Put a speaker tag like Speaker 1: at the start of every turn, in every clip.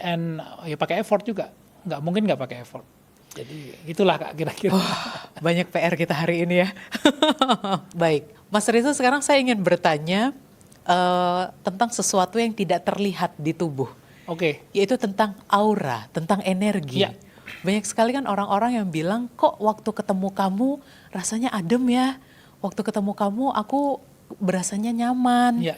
Speaker 1: And ya pakai effort juga, nggak mungkin nggak pakai effort. Jadi itulah Kak kira-kira.
Speaker 2: Banyak PR kita hari ini ya. Baik, Mas Rizal, sekarang saya ingin bertanya tentang sesuatu yang tidak terlihat di tubuh.
Speaker 1: Oke.
Speaker 2: Yaitu tentang aura, tentang energi.
Speaker 1: Ya.
Speaker 2: Banyak sekali kan orang-orang yang bilang, kok waktu ketemu kamu rasanya adem ya. Waktu ketemu kamu aku berasanya nyaman.
Speaker 1: Ya.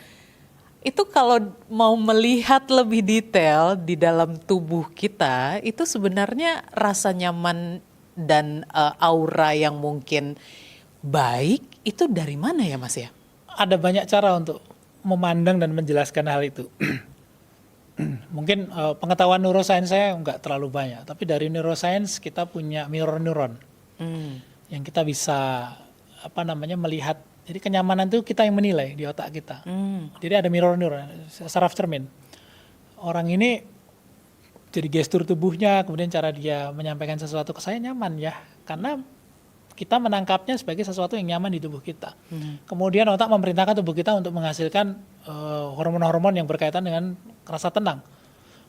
Speaker 2: Itu kalau mau melihat lebih detail di dalam tubuh kita, itu sebenarnya rasa nyaman dan aura yang mungkin baik, itu dari mana ya Mas ya?
Speaker 1: Ada banyak cara untuk memandang dan menjelaskan hal itu. Mungkin pengetahuan neuroscience saya nggak terlalu banyak, tapi dari neuroscience kita punya mirror neuron yang kita bisa melihat. Jadi kenyamanan itu kita yang menilai di otak kita. Jadi ada mirror neuron, saraf cermin. Orang ini jadi gestur tubuhnya, kemudian cara dia menyampaikan sesuatu ke saya nyaman ya, karena kita menangkapnya sebagai sesuatu yang nyaman di tubuh kita. Kemudian otak memerintahkan tubuh kita untuk menghasilkan hormon-hormon yang berkaitan dengan rasa tenang.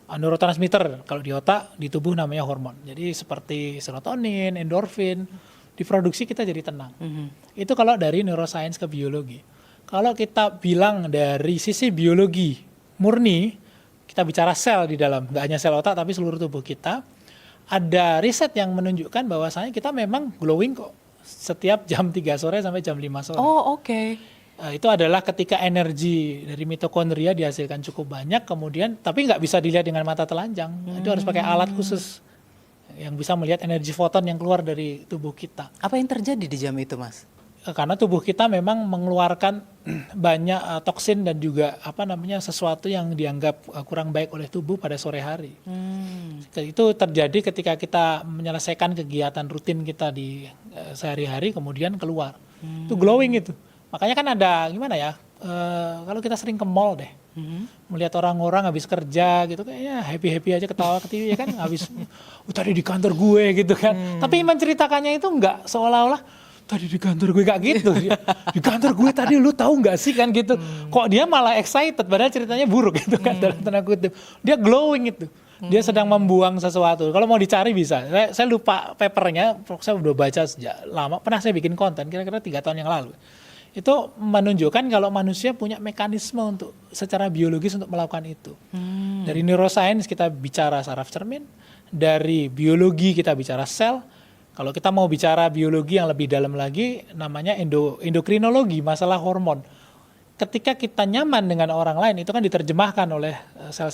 Speaker 1: Neurotransmitter kalau di otak, di tubuh namanya hormon. Jadi seperti serotonin, endorfin, diproduksi kita jadi tenang. Itu kalau dari neuroscience ke biologi. Kalau kita bilang dari sisi biologi murni, kita bicara sel di dalam, nggak hanya sel otak tapi seluruh tubuh kita. Ada riset yang menunjukkan bahwasanya kita memang glowing kok setiap jam 3 sore sampai jam 5 sore.
Speaker 2: Oh, oke.
Speaker 1: Itu adalah ketika energi dari mitokondria dihasilkan cukup banyak, kemudian tapi nggak bisa dilihat dengan mata telanjang. Itu harus pakai alat khusus yang bisa melihat energi foton yang keluar dari tubuh kita.
Speaker 2: Apa yang terjadi di jam itu Mas?
Speaker 1: Karena tubuh kita memang mengeluarkan banyak toksin dan juga sesuatu yang dianggap kurang baik oleh tubuh pada sore hari. Itu terjadi ketika kita menyelesaikan kegiatan rutin kita di sehari-hari kemudian keluar. Itu glowing itu. Makanya kan ada kalau kita sering ke mall deh, melihat orang-orang habis kerja gitu kayaknya happy-happy aja ketawa ketiwi ya kan, habis tadi di kantor gue gitu kan. Tapi menceritakannya itu enggak seolah-olah tadi di kantor gue gak gitu. Di kantor gue tadi lu tahu nggak sih kan gitu. Kok dia malah excited padahal ceritanya buruk gitu kan dalam tanda kutip. Dia glowing itu. Dia sedang membuang sesuatu. Kalau mau dicari bisa. Saya lupa papernya, saya udah baca sejak lama. Pernah saya bikin konten kira-kira 3 tahun yang lalu. Itu menunjukkan kalau manusia punya mekanisme untuk secara biologis untuk melakukan itu. Dari neuroscience kita bicara saraf cermin, dari biologi kita bicara sel. Kalau kita mau bicara biologi yang lebih dalam lagi, namanya endokrinologi, masalah hormon. Ketika kita nyaman dengan orang lain, itu kan diterjemahkan oleh sel